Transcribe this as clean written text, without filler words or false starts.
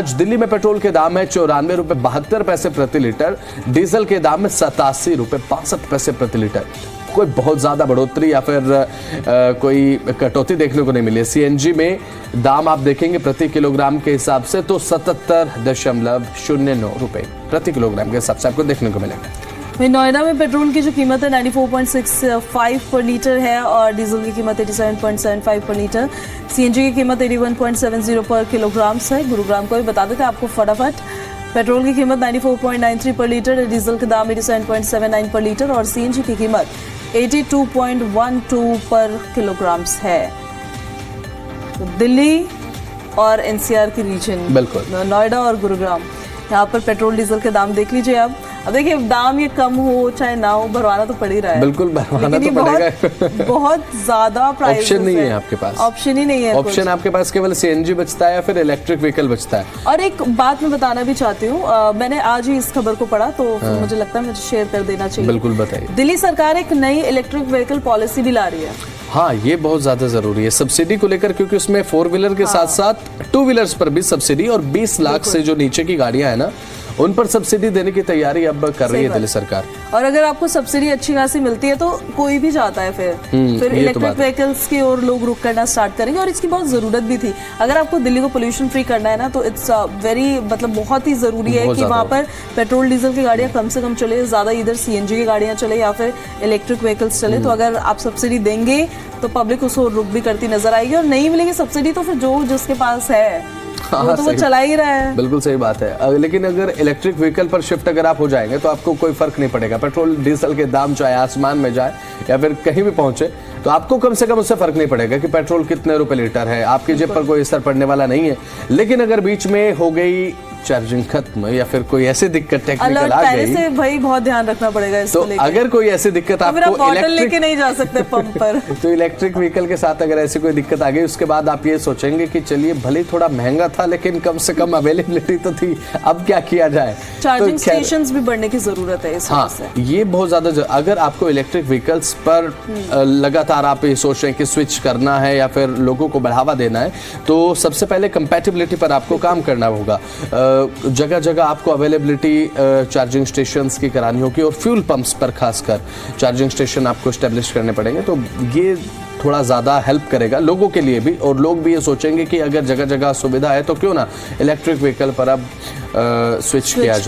आज दिल्ली में पेट्रोल के दाम है 94 रुपए 72 पैसे प्रति लीटर, डीजल के दाम में 87 रुपए 65 पैसे प्रति लीटर। कोई बहुत ज्यादा बढ़ोतरी या फिर कोई कटौती देखने को नहीं मिली है। सीएनजी में दाम आप देखेंगे प्रति किलोग्राम के हिसाब से तो 77.09 रुपए प्रति किलोग्राम के हिसाब से आपको देखने को मिलेगा। वहीं नोएडा में पेट्रोल की जो कीमत है 94.65 पर लीटर है और डीजल की कीमत 87.75 पर लीटर, सीएनजी की कीमत 81.70 पर किलोग्राम है। गुरुग्राम को भी बता देते हैं आपको फटाफट, पेट्रोल की कीमत 94.93 पर लीटर, डीजल के दाम 87.79 पर लीटर और सीएनजी की कीमत 82.12 पर किलोग्राम है। तो दिल्ली और एनसीआर की रीजन, बिल्कुल नोएडा और गुरुग्राम, यहाँ पर पेट्रोल डीजल के दाम देख लीजिए। अब देखिए दाम ये कम हो चाहे ना हो, भरवाना तो पड़ ही रहा है। बिल्कुल भरवाना तो पड़ेगा। बहुत ज्यादा प्राइस ऑप्शन नहीं है आपके पास, ऑप्शन ही नहीं है। ऑप्शन आपके पास केवल सीएनजी बचता है या फिर इलेक्ट्रिक व्हीकल बचता है। और एक बात मैं बताना भी चाहती हूँ, मैंने आज ही इस खबर को पढ़ा तो मुझे लगता है मुझे शेयर कर देना चाहिए। बिल्कुल बताइए। दिल्ली सरकार एक नई इलेक्ट्रिक व्हीकल पॉलिसी भी ला रही है। हाँ, ये बहुत ज्यादा जरूरी है सब्सिडी को लेकर, क्योंकि उसमें 4 व्हीलर के साथ साथ 2 व्हीलर्स पर भी सब्सिडी और 20 लाख से जो नीचे की गाड़ियां है ना उन पर सब्सिडी देने की तैयारी अब कर रही है दिल्ली सरकार। और अगर आपको सब्सिडी अच्छी खासी मिलती है तो कोई भी जाता है फिर इलेक्ट्रिक व्हीकल्स की ओर लोग रुख करना स्टार्ट करेंगे और इसकी बहुत जरूरत भी थी। अगर आपको दिल्ली को पोल्यूशन फ्री करना है ना तो इट्स वेरी बहुत ही जरूरी है कि वहाँ पर पेट्रोल डीजल की गाड़ियां कम से कम चले, ज्यादा इधर सीएनजी की गाड़ियां चले या फिर इलेक्ट्रिक व्हीकल्स चले। तो अगर आप सब्सिडी देंगे तो पब्लिक उसको रुख भी करती नजर आएगी, और नहीं मिलेगी सब्सिडी तो फिर जो जिसके पास है वो तो वो चला ही रहा है। बिल्कुल सही बात है। लेकिन अगर इलेक्ट्रिक व्हीकल पर शिफ्ट अगर आप हो जाएंगे तो आपको कोई फर्क नहीं पड़ेगा। पेट्रोल डीजल के दाम चाहे आसमान में जाए या फिर कहीं भी पहुंचे तो आपको कम से कम उससे फर्क नहीं पड़ेगा कि पेट्रोल कितने रुपए लीटर है, आपकी जेब पर कोई असर पड़ने वाला नहीं है। लेकिन अगर बीच में हो गई चार्जिंग खत्म या फिर कोई ऐसी दिक्कत टेक्निकल आ गई से भाई बहुत ध्यान रखना पड़ेगा इसको तो अगर कोई ऐसी दिक्कत तो आपको लेके नहीं जा सकते पंप पर तो इलेक्ट्रिक व्हीकल के साथ अगर ऐसी कोई दिक्कत आ गई उसके बाद आप ये सोचेंगे कि चलिए भले थोड़ा महंगा था लेकिन कम से कम अवेलेबिलिटी तो थी, अब क्या किया जाए। चार्जिंग स्टेशंस भी बढ़ने की जरूरत है इस वजह से। ये बहुत ज्यादा अगर आपको इलेक्ट्रिक व्हीकल्स पर लगातार आप ये सोच रहे हैं कि स्विच करना है या फिर लोगों को बढ़ावा देना है तो सबसे पहले कंपैटिबिलिटी पर आपको काम करना होगा। जगह जगह आपको अवेलेबिलिटी चार्जिंग स्टेशंस की करानी होगी और फ्यूल पंप्स पर खासकर चार्जिंग स्टेशन आपको एस्टेब्लिश करने पड़ेंगे। तो ये थोड़ा ज़्यादा हेल्प करेगा लोगों के लिए भी, और लोग भी ये सोचेंगे कि अगर जगह जगह सुविधा है तो क्यों ना इलेक्ट्रिक व्हीकल पर अब स्विच किया जाए।